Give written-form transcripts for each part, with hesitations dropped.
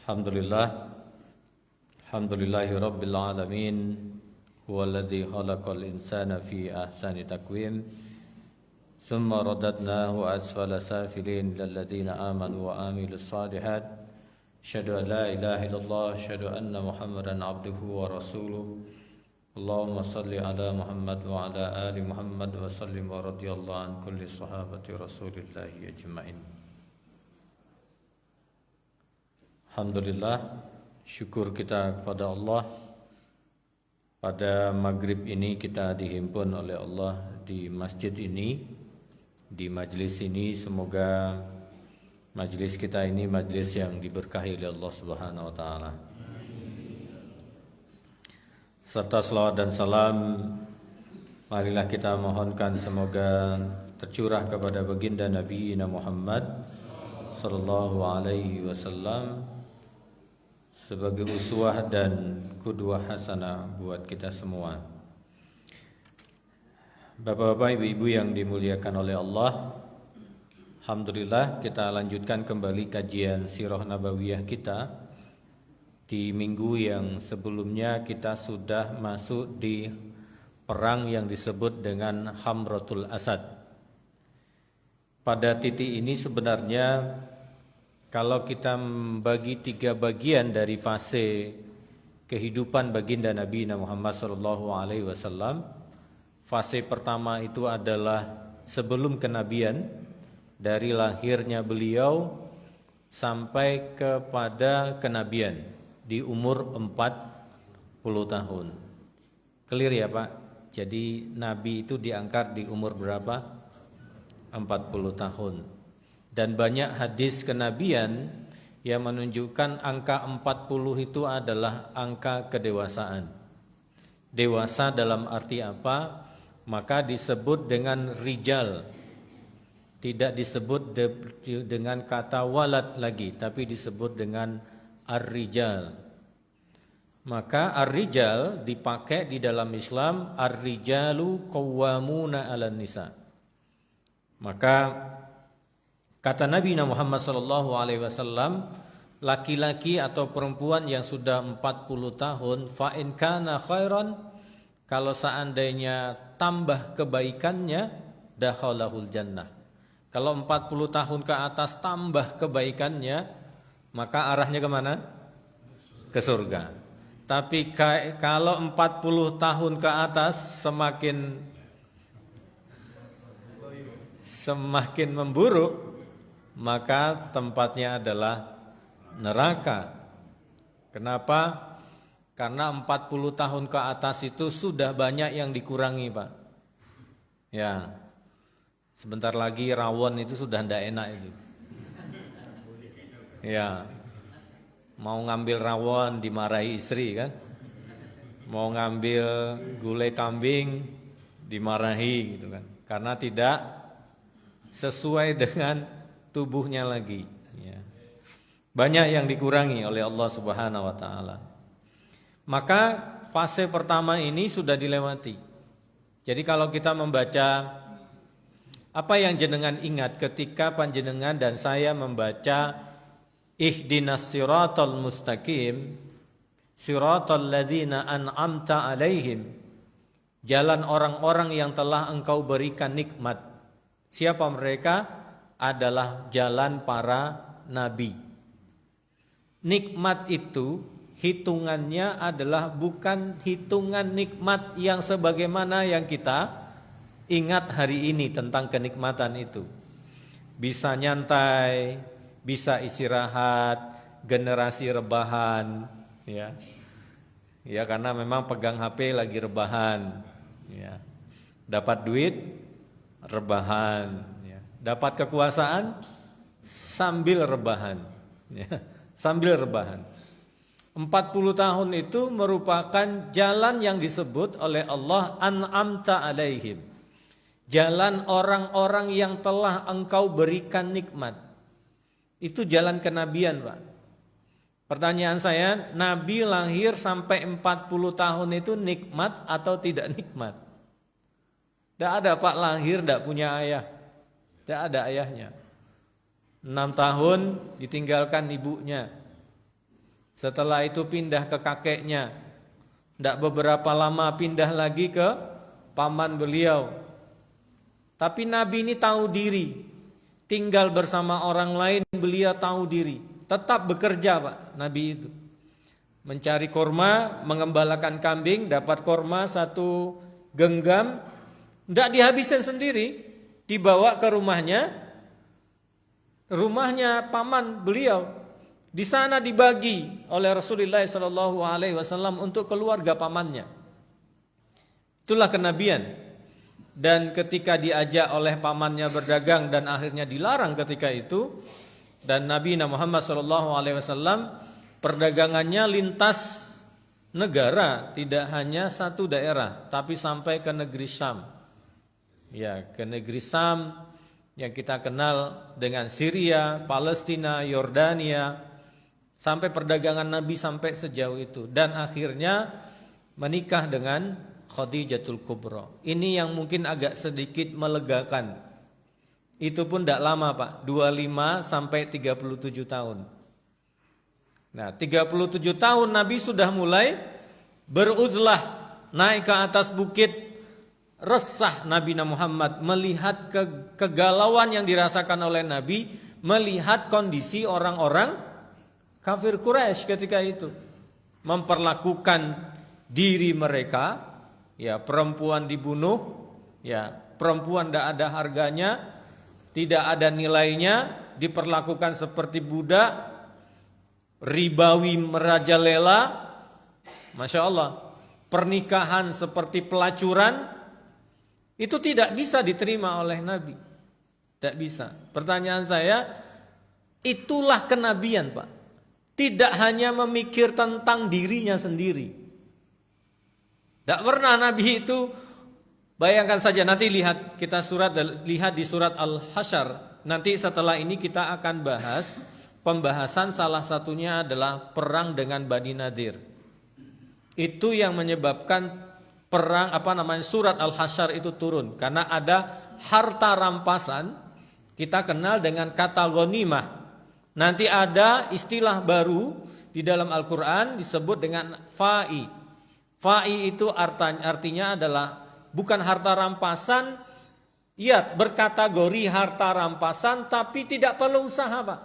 Alhamdulillah, alhamdulillahi rabbil alamin, huwallazi khalaqal insana fi ahsani taqwim, thumma radadnahu asfala safilin lilladzina amanu wa amilus salihat. Asyhadu an la ilaha illallah, asyhadu anna Muhammadan abduhu wa rasuluh. Allahumma salli ala Muhammad wa ala ali Muhammad wa sallim wa radiyallahu an kulli sahabati Rasulillahi ajma'in. Alhamdulillah, syukur kita kepada Allah. Pada maghrib ini kita dihimpun oleh Allah di masjid ini, di majlis ini. Semoga majlis kita ini majlis yang diberkahi oleh Allah Subhanahu wa taala. Serta selawat dan salam marilah kita mohonkan semoga tercurah kepada baginda Nabi Muhammad sallallahu alaihi wasallam sebagai uswah dan qudwah hasanah buat kita semua. Bapak-bapak, ibu-ibu yang dimuliakan oleh Allah, alhamdulillah kita lanjutkan kembali kajian sirah nabawiyah kita. Di minggu yang sebelumnya kita sudah masuk di perang yang disebut dengan Hamratul Asad. Pada titik ini sebenarnya kalau kita membagi 3 bagian dari fase kehidupan baginda Nabi Muhammad SAW, fase pertama itu adalah sebelum kenabian, dari lahirnya beliau sampai kepada kenabian di umur 40 tahun. Clear ya Pak? Jadi Nabi itu diangkat di umur berapa? 40 tahun. Dan banyak hadis kenabian yang menunjukkan angka 40 itu adalah angka kedewasaan. Dewasa dalam arti apa? Maka disebut dengan rijal. Tidak disebut dengan kata walad lagi, tapi disebut dengan ar-rijal. Maka ar-rijal dipakai di dalam Islam, ar-rijalu qawwamuna 'alan nisa. Maka kata Nabi Muhammad SAW, laki-laki atau perempuan yang sudah 40 tahun, fa in kana khairan, kalau seandainya tambah kebaikannya, dakhalahul jannah. Kalau 40 tahun ke atas tambah kebaikannya, maka arahnya kemana? Ke surga. Tapi kalau 40 tahun ke atas semakin memburuk, maka tempatnya adalah neraka. Kenapa? Karena 40 tahun ke atas itu sudah banyak yang dikurangi Pak. Ya, sebentar lagi rawon itu sudah tidak enak itu. Ya, mau ngambil rawon dimarahi istri kan, mau ngambil gulai kambing dimarahi gitu kan, karena tidak sesuai dengan tubuhnya lagi. Ya. Banyak yang dikurangi oleh Allah Subhanahu wa taala. Maka fase pertama ini sudah dilewati. Jadi kalau kita membaca, apa yang jenengan ingat ketika panjenengan dan saya membaca Ihdinas siratal mustaqim, siratal ladzina an'amta alaihim, jalan orang-orang yang telah engkau berikan nikmat. Siapa mereka? Adalah jalan para nabi. Nikmat itu hitungannya adalah bukan hitungan nikmat yang sebagaimana yang kita ingat hari ini tentang kenikmatan itu. Bisa nyantai, bisa istirahat, generasi rebahan, ya. Ya karena memang pegang HP lagi rebahan, ya. Dapat duit rebahan, ya. Dapat kekuasaan sambil rebahan, ya. Sambil rebahan. 40 tahun itu merupakan jalan yang disebut oleh Allah an'amta alaihim. Jalan orang-orang yang telah engkau berikan nikmat. Itu jalan kenabian Pak. Pertanyaan saya, Nabi lahir sampai 40 tahun itu nikmat atau tidak nikmat? Tidak ada Pak lahir tidak punya ayah. Tidak ada ayahnya. 6 tahun ditinggalkan ibunya. Setelah itu pindah ke kakeknya. Tidak beberapa lama pindah lagi ke paman beliau. Tapi Nabi ini tahu diri. Tinggal bersama orang lain, beliau tahu diri. Tetap bekerja Pak, Nabi itu. Mencari korma, mengembalakan kambing, dapat korma 1 genggam. Tidak dihabisin sendiri. Dibawa ke rumahnya paman beliau. Di sana dibagi oleh Rasulullah SAW untuk keluarga pamannya. Itulah kenabian. Dan ketika diajak oleh pamannya berdagang dan akhirnya dilarang ketika itu, dan Nabi Muhammad SAW perdagangannya lintas negara, tidak hanya satu daerah, tapi sampai ke negeri Syam. Ya, ke negeri Syam yang kita kenal dengan Syria, Palestina, Yordania. Sampai perdagangan Nabi sampai sejauh itu. Dan akhirnya menikah dengan Khadijatul Kubra. Ini yang mungkin agak sedikit melegakan. Itu pun tidak lama Pak, 25 sampai 37 tahun. Nah 37 tahun Nabi sudah mulai beruzlah, naik ke atas bukit. Resah Nabi Muhammad melihat kegalauan yang dirasakan oleh Nabi, melihat kondisi orang-orang kafir Quraisy ketika itu, memperlakukan diri mereka, ya perempuan dibunuh, ya perempuan tidak ada harganya, tidak ada nilainya, diperlakukan seperti budak, ribawi merajalela, Masya Allah, pernikahan seperti pelacuran, itu tidak bisa diterima oleh Nabi, tidak bisa. Pertanyaan saya, itulah kenabian Pak. Tidak hanya memikir tentang dirinya sendiri. Tidak pernah Nabi itu, bayangkan saja nanti lihat di surat Al-Hasyr. Nanti setelah ini kita akan bahas pembahasan salah satunya adalah perang dengan Bani Nadir. Itu yang menyebabkan perang surat Al-Hasyr itu turun karena ada harta rampasan. Kita kenal dengan kata ghanimah. Nanti ada istilah baru di dalam Al-Quran disebut dengan fa'i. Fa'i itu artinya adalah bukan harta rampasan, ya berkategori harta rampasan tapi tidak perlu usaha Pak.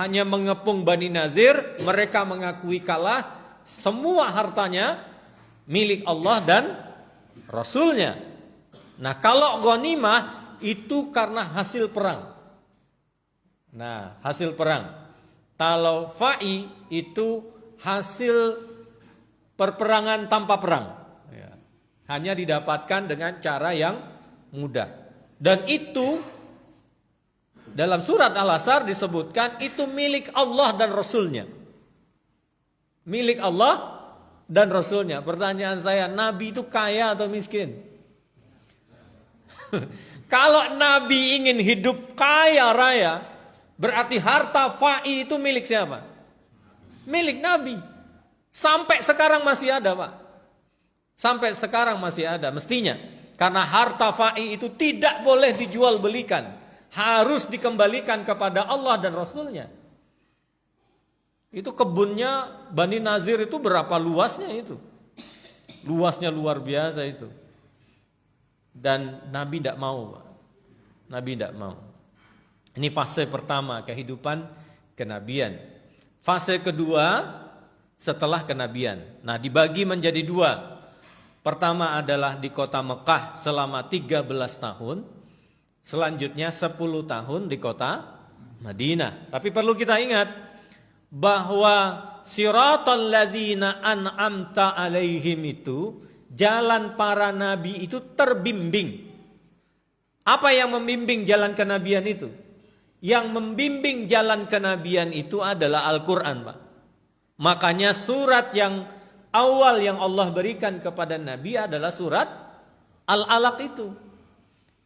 Hanya mengepung Bani Nazir, mereka mengakui kalah, semua hartanya milik Allah dan Rasulnya. Nah kalau ghanimah itu karena hasil perang. Nah, hasil perang. Kalau fa'i itu hasil perperangan tanpa perang. Ya. Hanya didapatkan dengan cara yang mudah. Dan itu dalam surat Al-Hasyr disebutkan itu milik Allah dan Rasulnya. Milik Allah dan Rasulnya. Pertanyaan saya, Nabi itu kaya atau miskin? Kalau Nabi ingin hidup kaya raya, berarti harta fa'i itu milik siapa? Milik Nabi. Sampai sekarang masih ada Pak. Sampai sekarang masih ada mestinya. Karena harta fa'i itu tidak boleh dijual belikan. Harus dikembalikan kepada Allah dan Rasulnya. Itu kebunnya Bani Nazir itu berapa luasnya itu? Luasnya luar biasa itu. Dan Nabi tidak mau Pak. Nabi tidak mau. Ini fase pertama kehidupan kenabian. Fase kedua setelah kenabian. Nah dibagi menjadi 2. Pertama adalah di kota Mekah selama 13 tahun. Selanjutnya 10 tahun di kota Madinah. Tapi perlu kita ingat bahwa siratal ladzina an'amta alaihim itu, jalan para nabi itu terbimbing. Apa yang membimbing jalan kenabian itu? Yang membimbing jalan kenabian itu adalah Al-Quran Pak. Makanya surat yang awal yang Allah berikan kepada Nabi adalah surat Al-Alaq itu.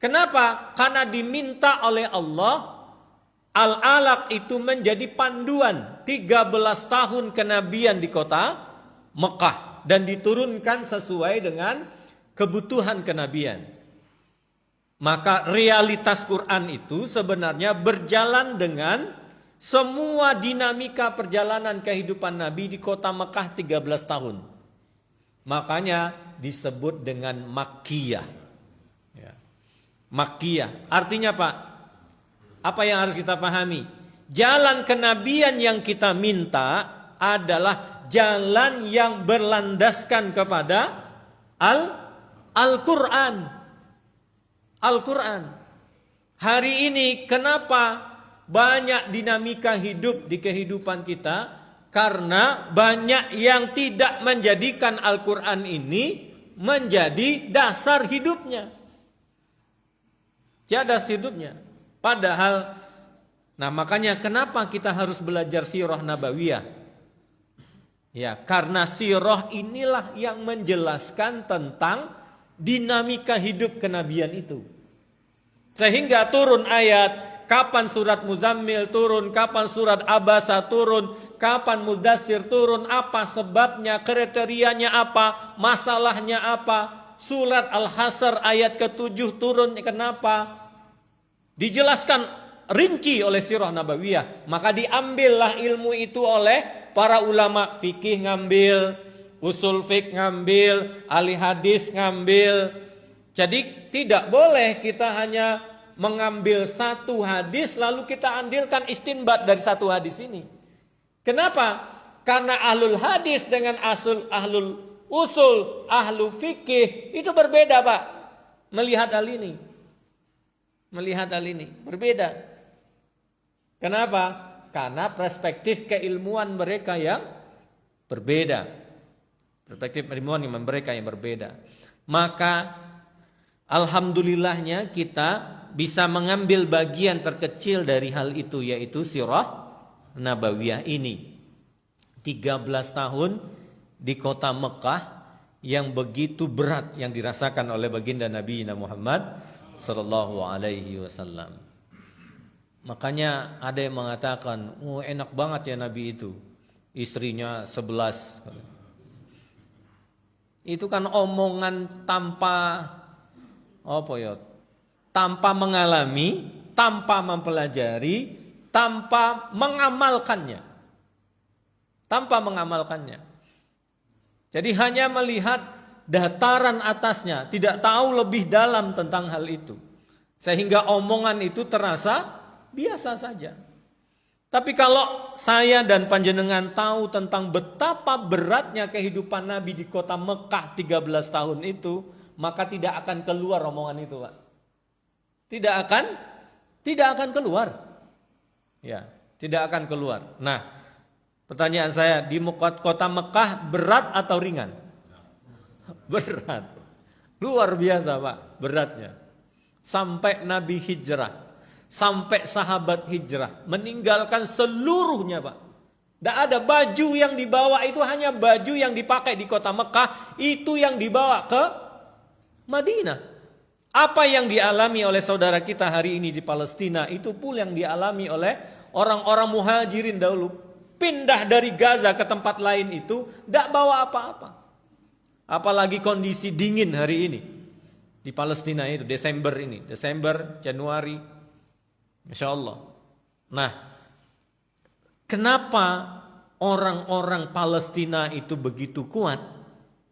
Kenapa? Karena diminta oleh Allah, Al-Alaq itu menjadi panduan 13 tahun kenabian di kota Mekah. Dan diturunkan sesuai dengan kebutuhan kenabian. Maka realitas Quran itu sebenarnya berjalan dengan Semua dinamika perjalanan kehidupan Nabi di kota Mekah 13 tahun. Makanya disebut dengan Makkiyah. Ya. Makkiyah. Artinya Pak, apa yang harus kita pahami? Jalan kenabian yang kita minta adalah jalan yang berlandaskan kepada Al-Quran. Al-Quran. Hari ini kenapa banyak dinamika hidup di kehidupan kita? Karena banyak yang tidak menjadikan Al-Quran ini menjadi dasar hidupnya. Dasar hidupnya. Padahal, nah makanya kenapa kita harus belajar sirah nabawiyah? Ya, karena sirah inilah yang menjelaskan tentang dinamika hidup kenabian itu. Sehingga turun ayat, kapan surat Muzammil turun, kapan surat Abasa turun, kapan Mudassir turun, apa sebabnya, kriterianya apa, masalahnya apa. Surat Al-Hasr ayat ke-7 turun kenapa? Dijelaskan rinci oleh sirah nabawiyah. Maka diambillah ilmu itu oleh para ulama fikih ngambil, usul fiqh ngambil, ahli hadis ngambil. Jadi tidak boleh kita hanya mengambil satu hadis lalu kita andilkan istinbat dari satu hadis ini. Kenapa? Karena ahlul hadis dengan ahlul usul, ahlu fikih itu berbeda Pak. Melihat hal ini. Melihat hal ini berbeda. Kenapa? Karena perspektif keilmuan mereka yang berbeda. Perspektif ilmuwan mereka yang berbeda. Maka alhamdulillahnya kita bisa mengambil bagian terkecil dari hal itu, yaitu sirah nabawiyah ini. 13 tahun di kota Mekah yang begitu berat yang dirasakan oleh baginda Nabi Muhammad sallallahu alaihi wasallam. Makanya ada yang mengatakan, "Oh, enak banget ya Nabi itu. Istrinya 11." Itu kan omongan tanpa tanpa mengalami, tanpa mempelajari, tanpa mengamalkannya. Tanpa mengamalkannya. Jadi hanya melihat dataran atasnya, tidak tahu lebih dalam tentang hal itu. Sehingga omongan itu terasa biasa saja. Tapi kalau saya dan panjenengan tahu tentang betapa beratnya kehidupan Nabi di kota Mekah 13 tahun itu, maka tidak akan keluar omongan itu, Pak. Tidak akan keluar. Ya, tidak akan keluar. Nah, pertanyaan saya, di kota Mekah berat atau ringan? Berat. Luar biasa, Pak, beratnya. Sampai Nabi hijrah, sampai sahabat hijrah, meninggalkan seluruhnya, Pak. Tidak ada baju yang dibawa, itu hanya baju yang dipakai di kota Mekah, itu yang dibawa ke Madinah. Apa yang dialami oleh saudara kita hari ini di Palestina, itu pula yang dialami oleh orang-orang muhajirin dahulu. Pindah dari Gaza ke tempat lain itu, tidak bawa apa-apa. Apalagi kondisi dingin hari ini di Palestina itu, Desember, Januari, Masya Allah. Nah, kenapa orang-orang Palestina itu begitu kuat?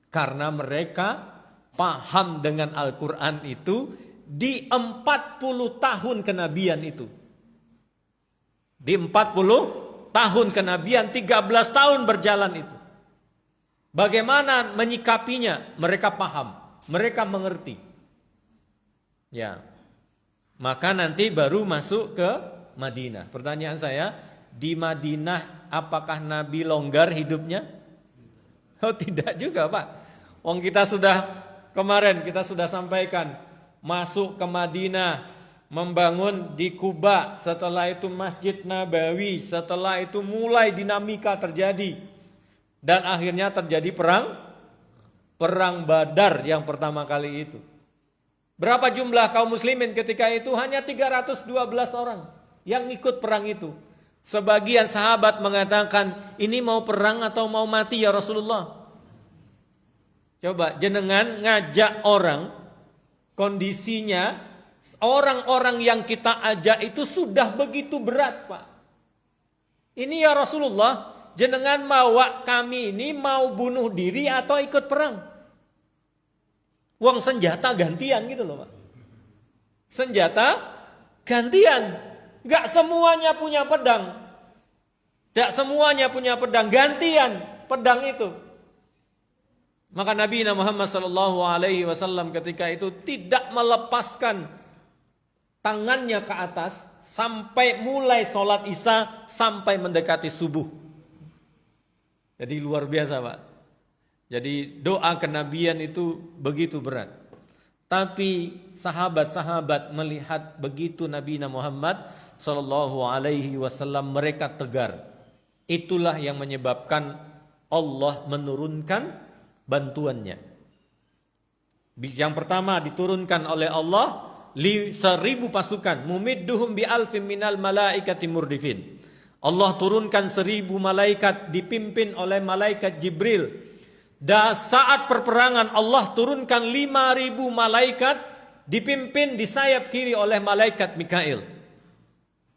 Karena mereka paham dengan Al-Quran itu di 40 tahun kenabian itu. Di 40 tahun kenabian, 13 tahun berjalan itu. Bagaimana menyikapinya? Mereka paham, mereka mengerti. Ya. Maka nanti baru masuk ke Madinah. Pertanyaan saya, di Madinah apakah Nabi longgar hidupnya? Oh, tidak juga, Pak. Wong kita sudah kemarin kita sudah sampaikan, masuk ke Madinah, membangun di Kuba, setelah itu Masjid Nabawi, setelah itu mulai dinamika terjadi. Dan akhirnya terjadi perang Badar yang pertama kali itu. Berapa jumlah kaum muslimin ketika itu? Hanya 312 orang yang ikut perang itu. Sebagian sahabat mengatakan, ini mau perang atau mau mati ya Rasulullah? Coba jenengan ngajak orang, kondisinya orang-orang yang kita ajak itu sudah begitu berat, Pak. Ini ya Rasulullah, jenengan mawa kami ini mau bunuh diri atau ikut perang? Uang senjata gantian gitu loh Pak. Senjata gantian. Gak semuanya punya pedang. Gak semuanya punya pedang. Gantian pedang itu. Maka Nabi Muhammad SAW ketika itu tidak melepaskan tangannya ke atas sampai mulai sholat isya sampai mendekati subuh. Jadi luar biasa Pak. Jadi doa kenabian itu begitu berat. Tapi sahabat-sahabat melihat begitu Nabi Muhammad SAW mereka tegar. Itulah yang menyebabkan Allah menurunkan bantuannya. Yang pertama diturunkan oleh Allah 1.000 pasukan, mumidduhum bi alfin minal malaikati murdifin. Allah turunkan 1.000 malaikat dipimpin oleh malaikat Jibril. Dan saat perperangan Allah turunkan 5.000 malaikat dipimpin di sayap kiri oleh malaikat Mikail.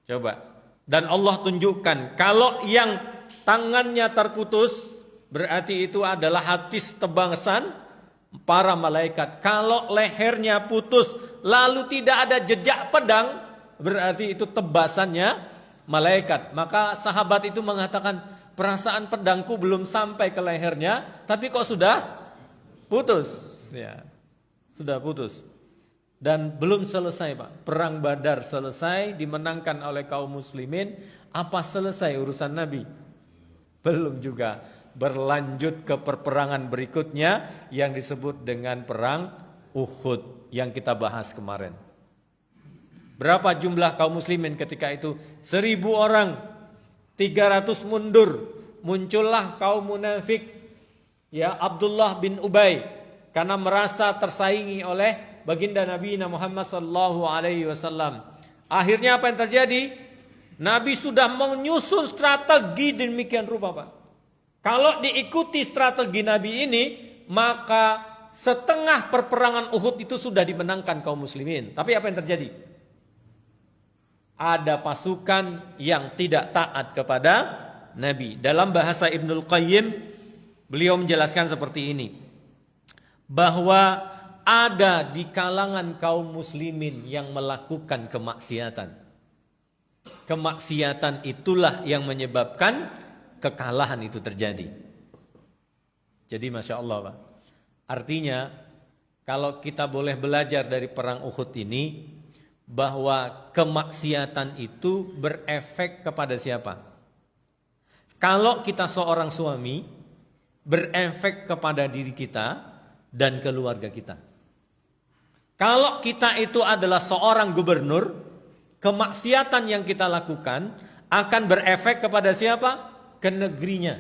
Coba. Dan Allah tunjukkan kalau yang tangannya terputus berarti itu adalah hadis tebasan para malaikat. Kalau lehernya putus lalu tidak ada jejak pedang berarti itu tebasannya malaikat. Maka sahabat itu mengatakan, perasaan pedangku belum sampai ke lehernya, tapi kok sudah putus? Ya, sudah putus. Dan belum selesai Pak. Perang Badar selesai, dimenangkan oleh kaum muslimin. Apa selesai urusan Nabi? Belum juga. Berlanjut ke peperangan berikutnya yang disebut dengan perang Uhud yang kita bahas kemarin. Berapa jumlah kaum muslimin ketika itu? 1.000 orang. 300 mundur. Muncullah kaum munafik, ya Abdullah bin Ubay, karena merasa tersaingi oleh baginda Nabi Muhammad SAW. Akhirnya apa yang terjadi? Nabi sudah menyusun strategi demikian rupa Pak. Kalau diikuti strategi Nabi ini, maka setengah perperangan Uhud itu sudah dimenangkan kaum muslimin. Tapi apa yang terjadi? Ada pasukan yang tidak taat kepada Nabi. Dalam bahasa Ibnul Qayyim, beliau menjelaskan seperti ini. Bahwa ada di kalangan kaum muslimin yang melakukan kemaksiatan. Kemaksiatan itulah yang menyebabkan kekalahan itu terjadi. Jadi Masya Allah Pak. Artinya kalau kita boleh belajar dari perang Uhud ini, bahwa kemaksiatan itu berefek kepada siapa? Kalau kita seorang suami, berefek kepada diri kita dan keluarga kita. Kalau kita itu adalah seorang gubernur, kemaksiatan yang kita lakukan akan berefek kepada siapa? Ke negerinya.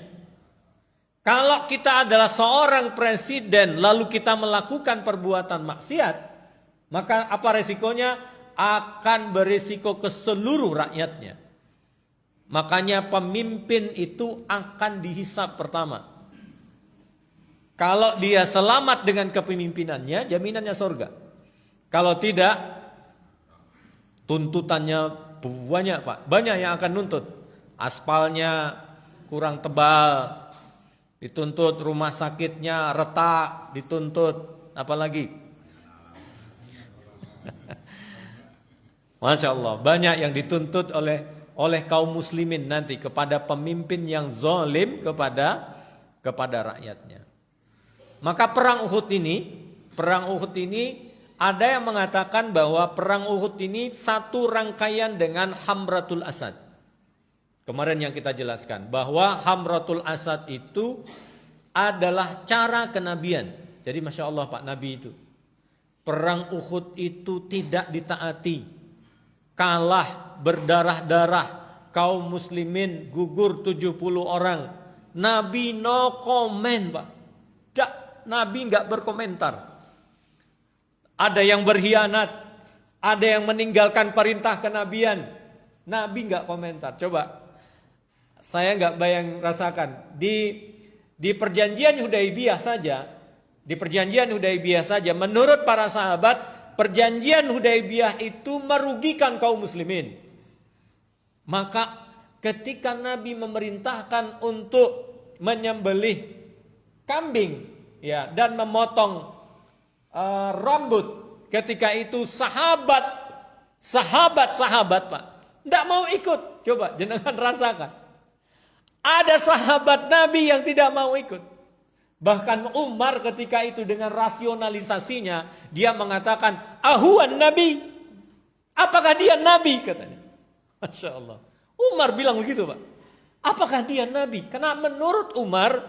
Kalau kita adalah seorang presiden lalu kita melakukan perbuatan maksiat, maka apa resikonya? Akan berisiko ke seluruh rakyatnya. Makanya pemimpin itu akan dihisap pertama. Kalau dia selamat dengan kepemimpinannya, jaminannya surga. Kalau tidak, tuntutannya banyak Pak. Banyak yang akan nuntut. Aspalnya kurang tebal, dituntut, rumah sakitnya retak, dituntut, apalagi? Masya Allah, banyak yang dituntut oleh kaum muslimin nanti kepada pemimpin yang zalim kepada rakyatnya. Maka perang Uhud ini ada yang mengatakan bahwa perang Uhud ini satu rangkaian dengan Hamratul Asad. Kemarin yang kita jelaskan bahwa Hamratul Asad itu adalah cara kenabian. Jadi Masya Allah Pak Nabi itu, perang Uhud itu tidak ditaati. Kalah berdarah-darah, kaum muslimin gugur 70 orang. Nabi no comment Pak. Nabi nggak berkomentar. Ada yang berkhianat, ada yang meninggalkan perintah kenabian. Nabi nggak komentar. Coba saya nggak rasakan di perjanjian Hudaibiyah saja, menurut para sahabat, perjanjian Hudaibiyah itu merugikan kaum muslimin. Maka ketika Nabi memerintahkan untuk menyembelih kambing, ya, dan memotong rambut, ketika itu sahabat Pak tidak mau ikut. Coba jenengan rasakan. Ada sahabat Nabi yang tidak mau ikut. Bahkan Umar ketika itu dengan rasionalisasinya, dia mengatakan, ahuan Nabi. Apakah dia Nabi? Katanya. Masya Allah. Umar bilang begitu Pak. Apakah dia Nabi? Karena menurut Umar,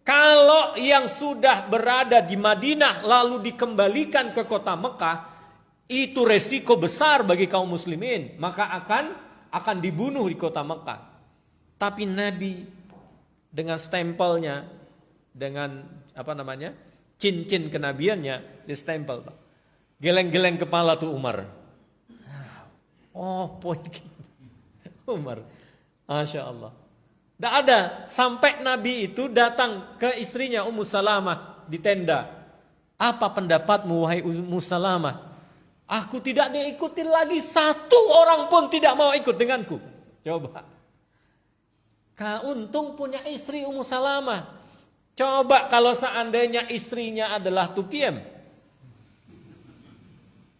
kalau yang sudah berada di Madinah lalu dikembalikan ke kota Mekah, itu resiko besar bagi kaum muslimin. Maka akan dibunuh di kota Mekah. Tapi Nabi dengan stempelnya, dengan cincin kenabiannya, di stempel Pak. Geleng-geleng kepala tuh Umar. Oh, poin Umar. Masya Allah. Tidak ada. Sampai Nabi itu datang ke istrinya Ummu Salamah di tenda. Apa pendapatmu wahai Ummu Salamah? Aku tidak diikuti lagi, satu orang pun tidak mau ikut denganku. Coba. Untung punya istri Ummu Salamah. Coba kalau seandainya istrinya adalah Tukiem.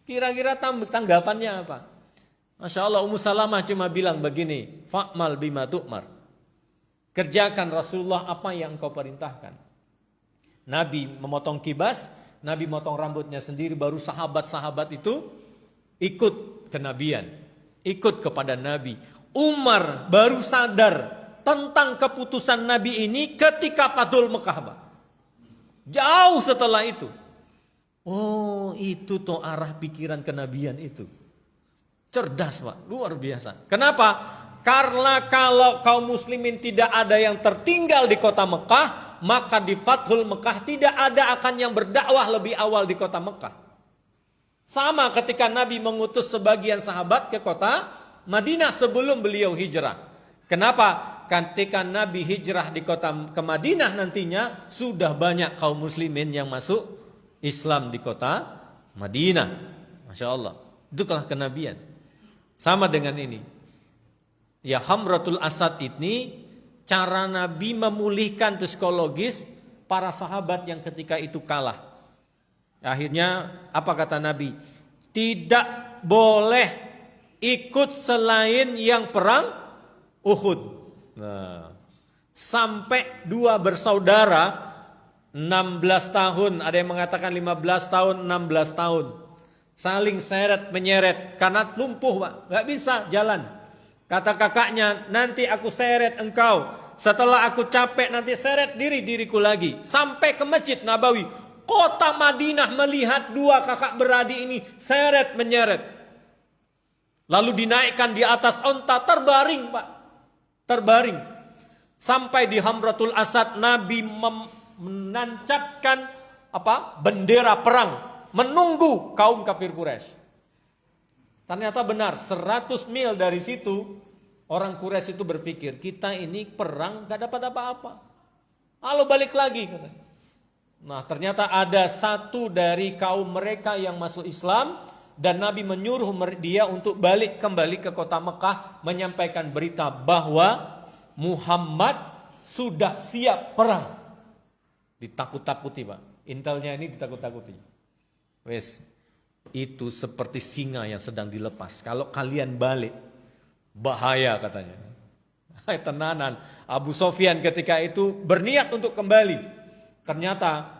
Kira-kira tanggapannya apa? Masya Allah, Ummu Salamah cuma bilang begini, fa'mal bima tu'mar. Kerjakan Rasulullah apa yang engkau perintahkan. Nabi memotong kibas, Nabi motong rambutnya sendiri, baru sahabat-sahabat itu ikut kenabian, ikut kepada Nabi. Umar baru sadar tentang keputusan Nabi ini ketika Fathul Mekah. Jauh setelah itu. Oh, itu tuh arah pikiran kenabian itu. Cerdas Pak, luar biasa. Kenapa? Karena kalau kaum muslimin tidak ada yang tertinggal di kota Mekah, maka di Fathul Mekah tidak ada akan yang berdakwah lebih awal di kota Mekah. Sama ketika Nabi mengutus sebagian sahabat ke kota Madinah sebelum beliau hijrah. Kenapa? Ketika Nabi hijrah ke Madinah nantinya, sudah banyak kaum muslimin yang masuk Islam di kota Madinah. Masya Allah. Itulah kenabian. Sama dengan ini. Ya, Hamratul Asad ini cara Nabi memulihkan psikologis para sahabat yang ketika itu kalah. Akhirnya apa kata Nabi? Tidak boleh ikut selain yang perang Uhud. Nah, sampai dua bersaudara 16 tahun, ada yang mengatakan 15 tahun, 16 tahun. Saling seret menyeret karena lumpuh Pak, gak bisa jalan. Kata kakaknya, nanti aku seret engkau. Setelah aku capek nanti seret diriku lagi. Sampai ke Masjid Nabawi. Kota Madinah melihat dua kakak beradik ini seret menyeret. Lalu dinaikkan di atas onta, terbaring Pak. Terbaring. Sampai di Hamratul Asad Nabi menancapkan bendera perang. Menunggu kaum kafir Quraisy. Ternyata benar, 100 mil dari situ orang Quraisy itu berpikir, kita ini perang gak dapat apa-apa. Lalu balik lagi katanya. Nah, ternyata ada satu dari kaum mereka yang masuk Islam dan Nabi menyuruh dia untuk balik kembali ke kota Mekah menyampaikan berita bahwa Muhammad sudah siap perang. Ditakut-takuti Pak. Intelnya ini ditakut-takuti. Wes, itu seperti singa yang sedang dilepas. Kalau kalian balik, bahaya katanya. Tenanan. Abu Sofyan ketika itu berniat untuk kembali. Ternyata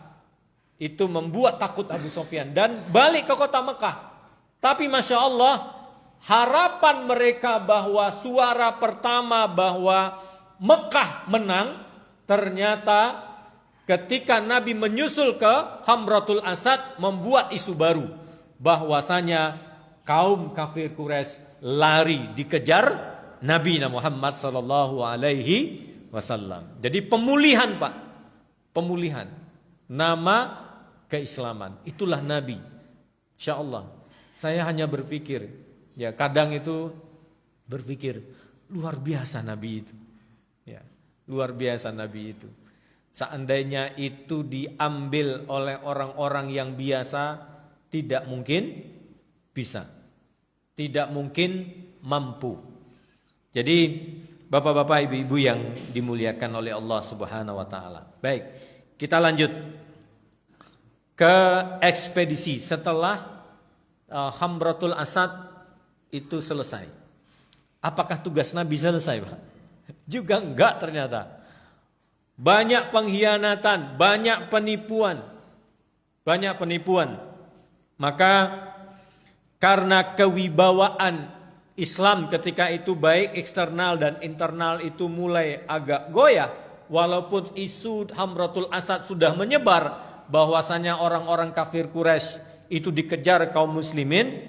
itu membuat takut Abu Sofyan dan balik ke kota Mekah. Tapi Masya Allah, harapan mereka bahwa suara pertama bahwa Mekah menang, ternyata ketika Nabi menyusul ke Hamratul Asad membuat isu baru bahwasanya kaum kafir Quraisy lari dikejar Nabi Muhammad sallallahu alaihi wasallam. Jadi pemulihan Pak, pemulihan nama keislaman. Itulah Nabi. Insyaallah. Saya hanya berpikir, ya kadang itu berpikir luar biasa Nabi itu. Ya, luar biasa Nabi itu. Seandainya itu diambil oleh orang-orang yang biasa, tidak mungkin bisa. Tidak mungkin mampu. Jadi bapak-bapak, ibu-ibu yang dimuliakan oleh Allah Subhanahu wa taala. Baik, kita lanjut ke ekspedisi setelah Hamratul Asad itu selesai. Apakah tugas Nabi selesai, Pak? Juga enggak ternyata. Banyak pengkhianatan, banyak penipuan. Maka karena kewibawaan Islam ketika itu baik eksternal dan internal itu mulai agak goyah, walaupun isu Hamratul Asad sudah menyebar bahwasanya orang-orang kafir Quraisy itu dikejar kaum muslimin,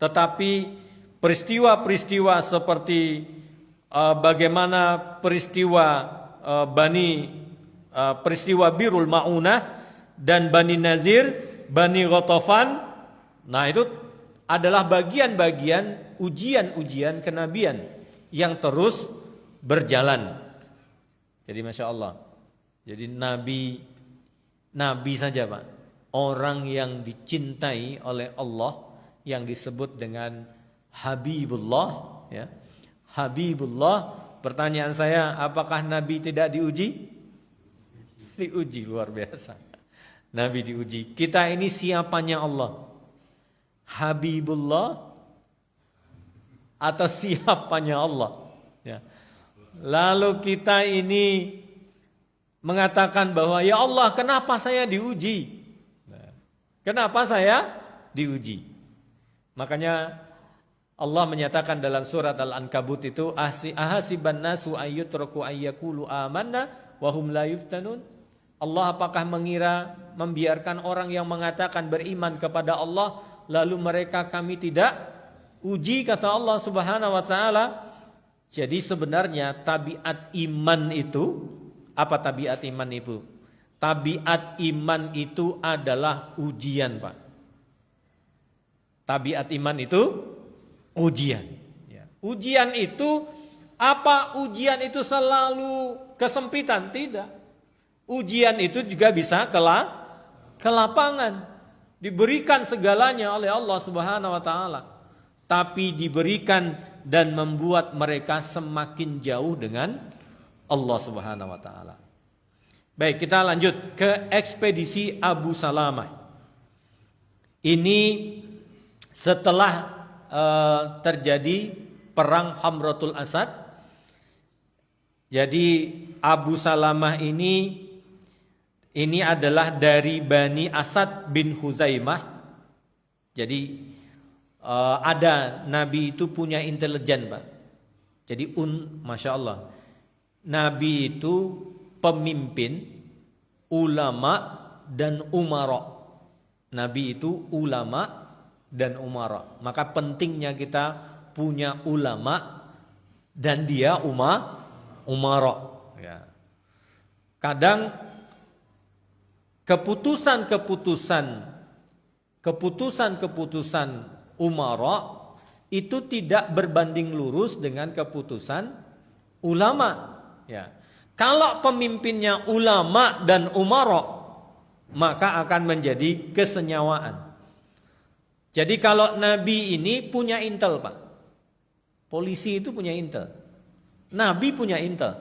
tetapi peristiwa-peristiwa seperti bagaimana peristiwa Birul Maunah dan Bani Nazir, Bani Ghatafan, nah itu adalah bagian-bagian ujian-ujian kenabian yang terus berjalan. Jadi Masya Allah, jadi Nabi saja Pak, orang yang dicintai oleh Allah, yang disebut dengan Habibullah, ya. Habibullah. Pertanyaan saya, apakah Nabi tidak diuji? Diuji, luar biasa. Nabi diuji. Kita ini siapanya Allah? Habibullah atau siapanya Allah? Ya. Lalu kita ini mengatakan bahwa ya Allah, kenapa saya diuji? Kenapa saya diuji? Makanya Allah menyatakan dalam surat Al-Ankabut itu, ahasiban nasu ayyutraku ayyakulu amanna wa hum la yuftanun. Allah apakah membiarkan orang yang mengatakan beriman kepada Allah lalu mereka kami tidak uji, kata Allah Subhanahu wa taala. Jadi sebenarnya tabiat iman itu, apa tabiat iman itu? Tabiat iman itu adalah ujian, Pak. Tabiat iman itu ujian. Ya. Ujian itu apa? Ujian itu selalu kesempitan? Tidak. Ujian itu juga bisa ke lapangan. Diberikan segalanya oleh Allah Subhanahu wa taala. Tapi diberikan dan membuat mereka semakin jauh dengan Allah Subhanahu wa taala. Baik, kita lanjut ke ekspedisi Abu Salamah. Ini setelah terjadi perang Hamratul Asad. Jadi Abu Salamah ini adalah dari Bani Asad bin Huzaimah. Jadi ada Nabi itu punya intelijen, Pak. Jadi Masya Allah, Nabi itu pemimpin, ulama dan umara. Nabi itu ulama dan umara. Maka pentingnya kita punya ulama dan dia umara. Ya. Kadang keputusan umara itu tidak berbanding lurus dengan keputusan ulama. Ya. Kalau pemimpinnya ulama dan umara, maka akan menjadi kesenyawaan. Jadi kalau Nabi ini punya intel, Pak. Polisi itu punya intel. Nabi punya intel.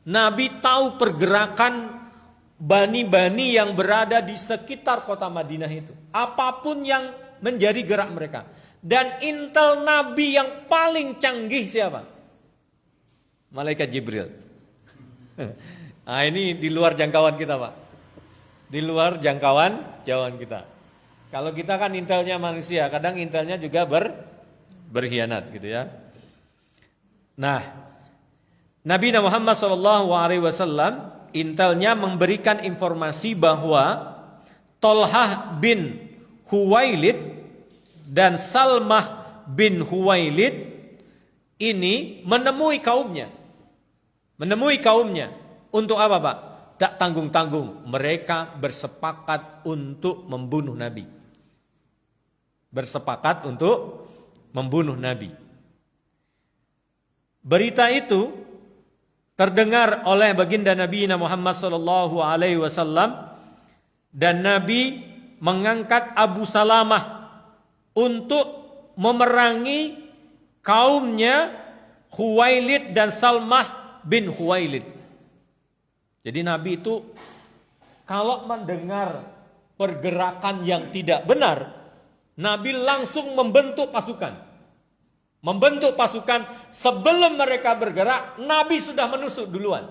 Nabi tahu pergerakan bani-bani yang berada di sekitar kota Madinah itu. Apapun yang menjadi gerak mereka. Dan intel Nabi yang paling canggih siapa? Malaikat Jibril. Nah, ini di luar jangkauan kita, Pak. Di luar jangkauan kita. Kalau kita kan intelnya manusia, kadang intelnya juga berkhianat gitu ya. Nah, Nabi Muhammad SAW intelnya memberikan informasi bahwa Tolhah bin Huwailid dan Salmah bin Huwailid ini menemui kaumnya. Untuk apa, Pak? Tak tanggung-tanggung, mereka bersepakat untuk membunuh Nabi. Berita itu terdengar oleh baginda Nabi Muhammad SAW dan Nabi mengangkat Abu Salamah untuk memerangi kaumnya Khuwailid dan Salmah bin Khuwailid. Jadi Nabi itu kalau mendengar pergerakan yang tidak benar, Nabi langsung membentuk pasukan. Membentuk pasukan sebelum mereka bergerak, Nabi sudah menusuk duluan.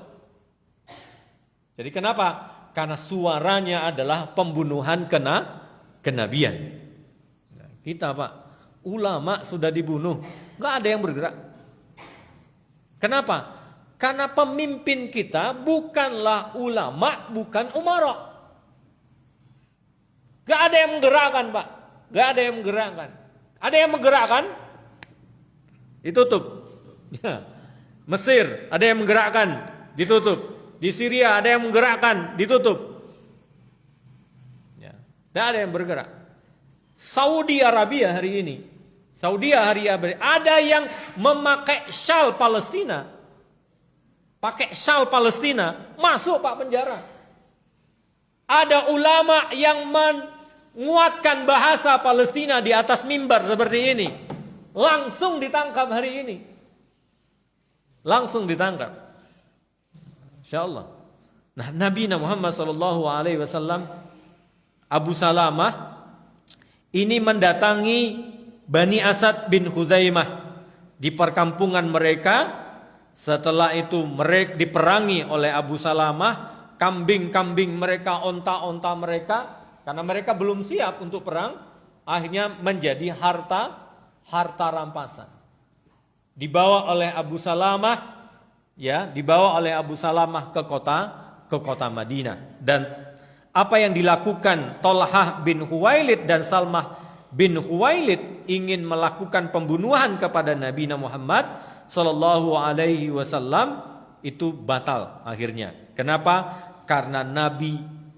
Jadi kenapa? Karena suaranya adalah pembunuhan kenabian. Nah, kita Pak, ulama sudah dibunuh, nggak ada yang bergerak. Kenapa? Karena pemimpin kita bukanlah ulama, bukan umara. Gak ada yang menggerakkan Pak, gak ada yang menggerakkan. Ada yang menggerakkan? Ditutup. Ya. Mesir ada yang menggerakkan, ditutup. Di Syria ada yang menggerakkan, ditutup. Ya. Tidak ada yang bergerak. Saudi Arabia hari ini, ada yang memakai syal Palestina, pakai syal Palestina, masuk Pak penjara. Ada ulama yang menguatkan bahasa Palestina di atas mimbar seperti ini, langsung ditangkap hari ini. Langsung ditangkap. Insyaallah. Nah, Nabi Muhammad SAW, Abu Salamah ini mendatangi Bani Asad bin Khuzaimah di perkampungan mereka. Setelah itu mereka diperangi oleh Abu Salamah, kambing-kambing mereka, onta-onta mereka, karena mereka belum siap untuk perang, akhirnya menjadi harta rampasan. Dibawa oleh Abu Salamah, ke kota Madinah. Dan apa yang dilakukan Tolhah bin Khuwailid dan Salmah bin Khuwailid ingin melakukan pembunuhan kepada Nabi Muhammad sallallahu alaihi wasallam itu batal akhirnya. Kenapa? Karena Nabi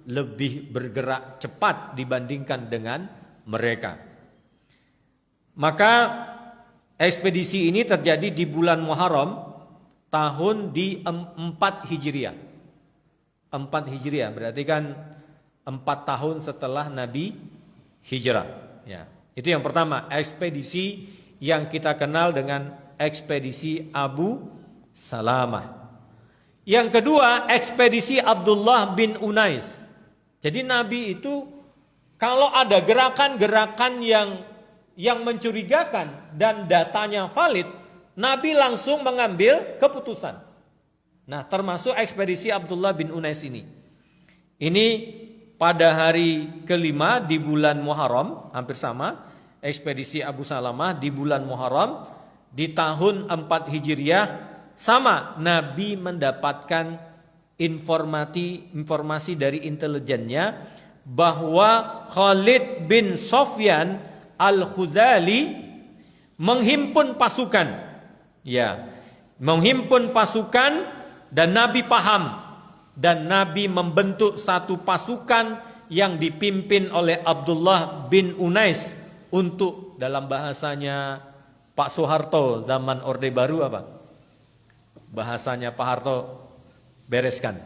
lebih bergerak cepat dibandingkan dengan mereka. Maka ekspedisi ini terjadi di bulan Muharram tahun di 4 Hijriah. 4 Hijriah berarti kan 4 tahun setelah Nabi hijrah. Ya, itu yang pertama, ekspedisi yang kita kenal dengan ekspedisi Abu Salamah. Yang kedua, ekspedisi Abdullah bin Unais. Jadi Nabi itu kalau ada gerakan-gerakan yang mencurigakan dan datanya valid, Nabi langsung mengambil keputusan. Nah, termasuk ekspedisi Abdullah bin Unais ini. Ini pada hari kelima di bulan Muharram, hampir sama. Ekspedisi Abu Salamah di bulan Muharram di tahun 4 Hijriah, sama. Nabi mendapatkan informasi dari intelijennya bahwa Khalid bin Sofyan Al-Khuzali menghimpun pasukan. Ya, menghimpun pasukan, dan Nabi paham, dan Nabi membentuk satu pasukan yang dipimpin oleh Abdullah bin Unais untuk, dalam bahasanya Pak Soeharto zaman Orde Baru apa? Bahasanya Pak Harto, bereskan.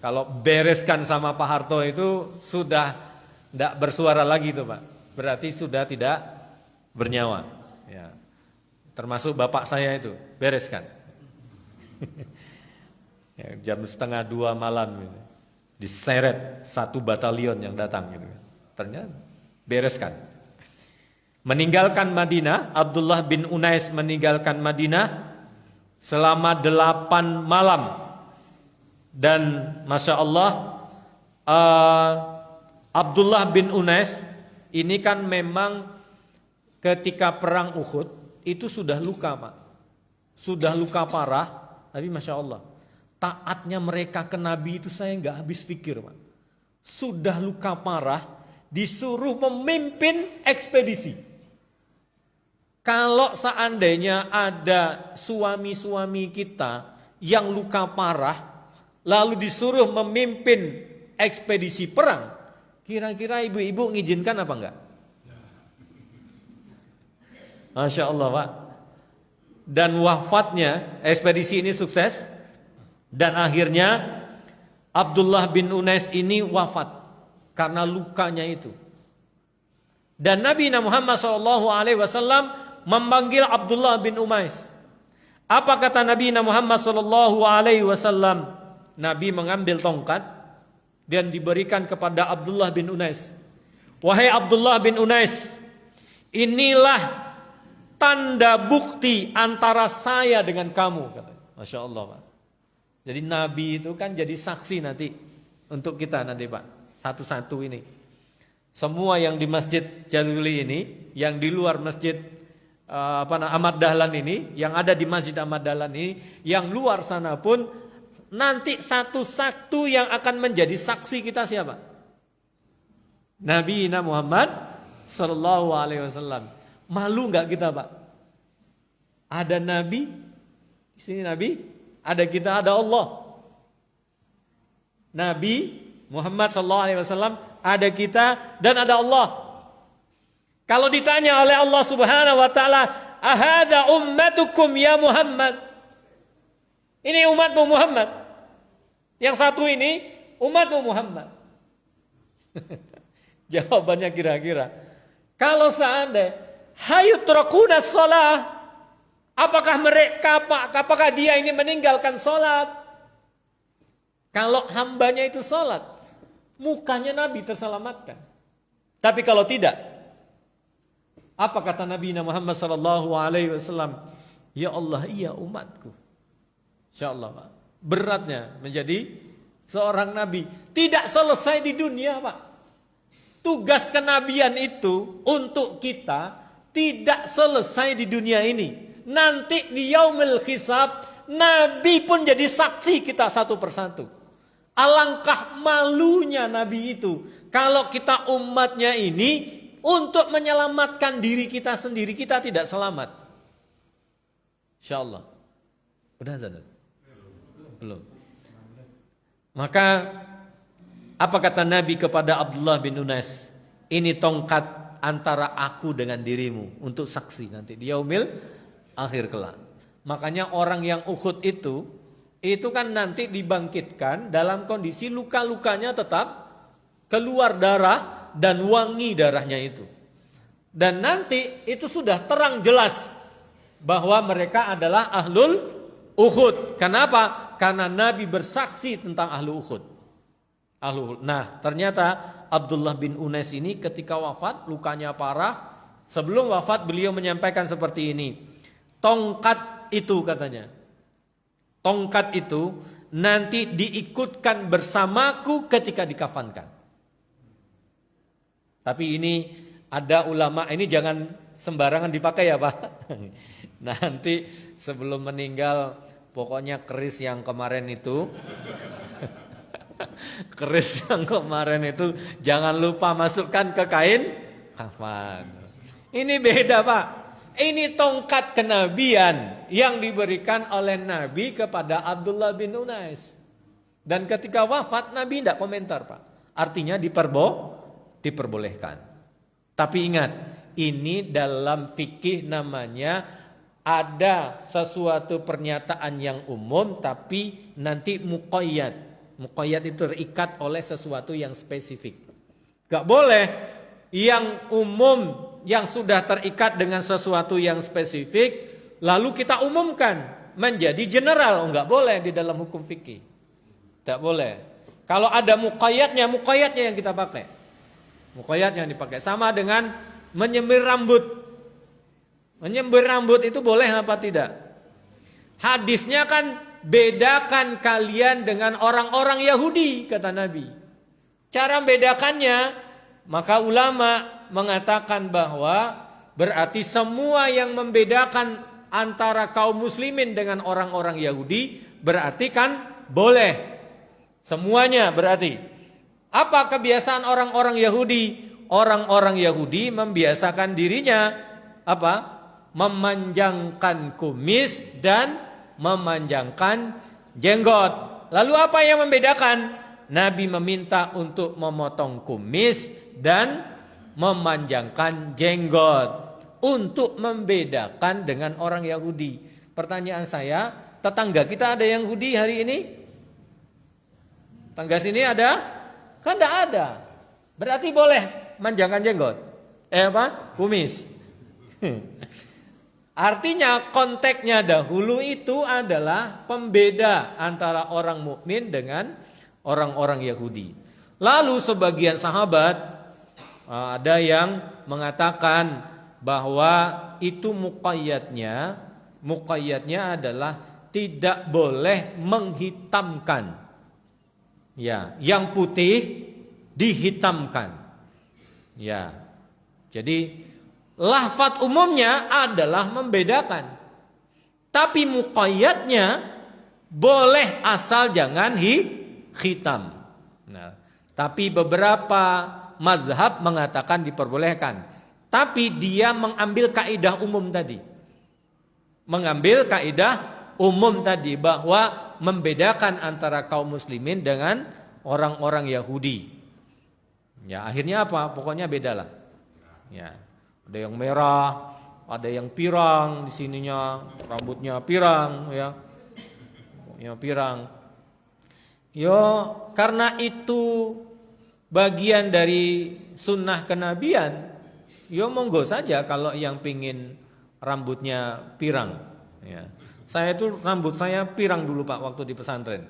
Kalau bereskan sama Pak Harto itu sudah tidak bersuara lagi tuh Pak. Berarti sudah tidak bernyawa. Ya. Termasuk bapak saya itu, bereskan. Ya, jam 1:30 malam gitu. Diseret 1 batalion yang datang gitu. Ternyata bereskan. Meninggalkan Madinah, Abdullah bin Unais meninggalkan Madinah selama 8 malam. Dan Masya Allah, Abdullah bin Unais ini kan memang ketika perang Uhud itu sudah luka Pak. Sudah luka parah. Tapi Masya Allah, taatnya mereka ke Nabi itu saya nggak habis pikir Pak. Sudah luka parah, disuruh memimpin ekspedisi. Kalau seandainya ada suami-suami kita yang luka parah, lalu disuruh memimpin ekspedisi perang, kira-kira ibu-ibu ngizinkan apa enggak? Masya Allah Pak. Dan wafatnya, ekspedisi ini sukses, dan akhirnya Abdullah bin Unais ini wafat karena lukanya itu. Dan Nabi Muhammad SAW memanggil Abdullah bin Unais. Apa kata Nabi Muhammad sallallahu alaihi wasallam? Nabi mengambil tongkat dan diberikan kepada Abdullah bin Unais. Wahai Abdullah bin Unais, inilah tanda bukti antara saya dengan kamu. Masya Allah, Pak. Jadi Nabi itu kan jadi saksi nanti untuk kita nanti, Pak. Satu-satu ini. Semua yang di Masjid Jaluli ini, yang di luar Masjid Ahmad Dahlan ini, yang ada di Masjid Ahmad Dahlan ini, yang luar sana pun nanti satu-satu yang akan menjadi saksi kita siapa? Nabi Muhammad sallallahu alaihi wasallam. Malu enggak kita, Pak? Ada Nabi, di sini Nabi, ada kita, ada Allah. Nabi Muhammad sallallahu alaihi wasallam, ada kita dan ada Allah. Kalau ditanya oleh Allah Subhanahu wa taala, "Ahadza ummatukum ya Muhammad?" Ini umatmu Muhammad. Yang satu ini umatmu Muhammad. Jawabannya kira-kira, kalau seandainya hayutrakuna shalah, apakah dia ini meninggalkan salat? Kalau hambanya itu salat, mukanya Nabi terselamatkan. Tapi kalau tidak, apa kata Nabi Muhammad sallallahu alaihi wasallam? Ya Allah, iya umatku. Insyaallah, Pak. Beratnya menjadi seorang nabi. Tidak selesai di dunia, Pak. Tugas kenabian itu untuk kita tidak selesai di dunia ini. Nanti di yaumil hisab, Nabi pun jadi saksi kita satu persatu. Alangkah malunya Nabi itu kalau kita umatnya ini untuk menyelamatkan diri kita sendiri, kita tidak selamat. Insyaallah. Udah azan? Belum. Maka apa kata Nabi kepada Abdullah bin Unais? Ini tongkat antara aku dengan dirimu untuk saksi nanti di yaumil akhir kelak. Makanya orang yang Uhud itu kan nanti dibangkitkan dalam kondisi luka-lukanya tetap keluar darah dan wangi darahnya itu. Dan nanti itu sudah terang jelas bahwa mereka adalah ahlul Uhud. Kenapa? Karena Nabi bersaksi tentang ahlu Uhud. Nah, ternyata Abdullah bin Unais ini ketika wafat lukanya parah. Sebelum wafat beliau menyampaikan seperti ini. Tongkat itu katanya. Tongkat itu nanti diikutkan bersamaku ketika dikafankan. Tapi ini ada ulama, ini jangan sembarangan dipakai ya Pak. Nanti sebelum meninggal pokoknya keris yang kemarin itu jangan lupa masukkan ke kain kafan. Ini beda Pak. Ini tongkat kenabian yang diberikan oleh Nabi kepada Abdullah bin Unais. Dan ketika wafat Nabi tidak komentar Pak. Artinya diperbolehkan. Tapi ingat, ini dalam fikih namanya ada sesuatu pernyataan yang umum tapi nanti muqayyad. Muqayyad itu terikat oleh sesuatu yang spesifik. Gak boleh yang umum yang sudah terikat dengan sesuatu yang spesifik lalu kita umumkan menjadi general. Gak boleh di dalam hukum fikih. Gak boleh. Kalau ada muqayyadnya yang kita pakai. Muqayyad yang dipakai. Sama dengan menyembir rambut. Menyembir rambut itu boleh apa tidak? Hadisnya kan bedakan kalian dengan orang-orang Yahudi kata Nabi. Cara membedakannya, maka ulama mengatakan bahwa berarti semua yang membedakan antara kaum muslimin dengan orang-orang Yahudi berarti kan boleh. Semuanya berarti. Apa kebiasaan orang-orang Yahudi? Orang-orang Yahudi membiasakan dirinya apa? Memanjangkan kumis dan memanjangkan jenggot. Lalu apa yang membedakan? Nabi meminta untuk memotong kumis dan memanjangkan jenggot untuk membedakan dengan orang Yahudi. Pertanyaan saya, tetangga kita ada yang Yahudi hari ini? Tetangga sini ada? Kan tidak ada. Berarti boleh manjangkan jenggot. Kumis. Artinya konteksnya dahulu itu adalah pembeda antara orang mukmin dengan orang-orang Yahudi. Lalu sebagian sahabat ada yang mengatakan bahwa itu muqayyadnya adalah tidak boleh menghitamkan. Ya, yang putih dihitamkan. Ya. Jadi lafaz umumnya adalah membedakan. Tapi muqayyadnya boleh asal jangan hitam. Nah, tapi beberapa mazhab mengatakan diperbolehkan. Tapi dia mengambil kaidah umum tadi. Mengambil kaidah umum tadi bahwa membedakan antara kaum muslimin dengan orang-orang Yahudi. Ya, akhirnya apa? Pokoknya bedalah. Ya. Ada yang merah, ada yang pirang di sininya, rambutnya pirang ya. Ya, pirang. Yo, karena itu bagian dari sunnah kenabian, yo monggo saja kalau yang pingin rambutnya pirang. Ya. Saya itu rambut saya pirang dulu Pak waktu di pesantren.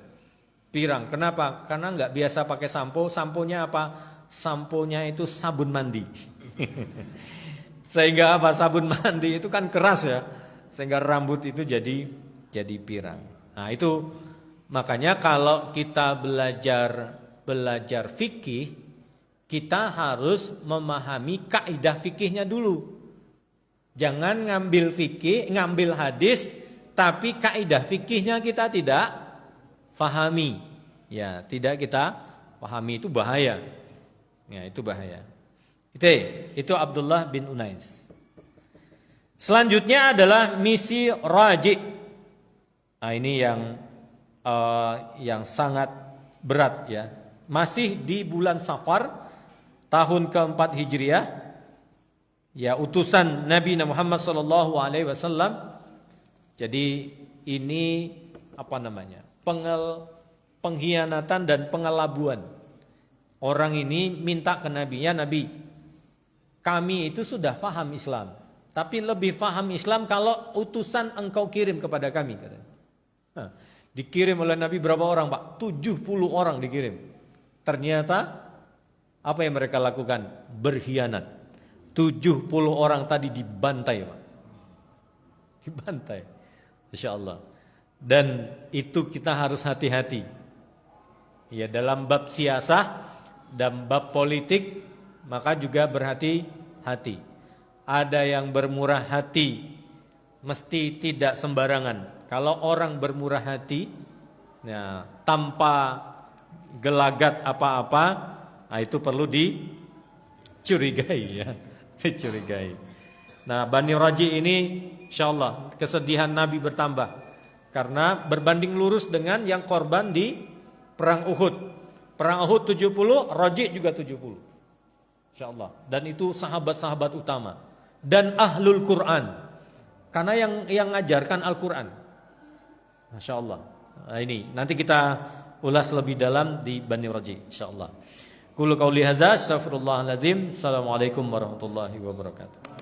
Pirang, kenapa? Karena nggak biasa pakai sampo. Samponya apa? Samponya itu sabun mandi. Sehingga apa? Sabun mandi itu kan keras ya. Sehingga rambut itu jadi pirang. Nah itu makanya kalau kita belajar fikih, kita harus memahami kaidah fikihnya dulu. Jangan ngambil fikih, ngambil hadis, tapi kaidah fikihnya kita tidak fahami. Ya, tidak kita pahami, itu bahaya. Ya, itu bahaya. Itu Abdullah bin Unais. Selanjutnya adalah misi Raji. Nah, ini yang sangat berat ya. Masih di bulan Safar tahun keempat Hijriah. Ya, utusan Nabi Muhammad SAW. Jadi ini apa namanya? Pengkhianatan dan pengelabuan. Orang ini minta ke nabinya, Nabi, kami itu sudah faham Islam, tapi lebih faham Islam kalau utusan engkau kirim kepada kami. Nah, dikirim oleh Nabi berapa orang Pak? 70 orang dikirim. Ternyata apa yang mereka lakukan? Berkhianat. 70 orang tadi dibantai Pak. Dibantai. Insya Allah. Dan itu kita harus hati-hati. Ya, dalam bab siasah dan bab politik, maka juga berhati-hati. Ada yang bermurah hati, mesti tidak sembarangan. Kalau orang bermurah hati, ya, tanpa gelagat apa-apa, nah itu perlu dicurigai ya, dicurigai. Nah, Bani Raji ini insyaallah kesedihan Nabi bertambah karena berbanding lurus dengan yang korban di perang Uhud. Perang Uhud 70, Raji juga 70. Insyaallah. Dan itu sahabat-sahabat utama dan ahlul Quran. Karena yang ngajarkan Al-Quran. Masyaallah. Nah, ini nanti kita ulas lebih dalam di Bani Raji insyaallah. Qul qauli hadza astaghfirullahalazim. Assalamualaikum warahmatullahi wabarakatuh.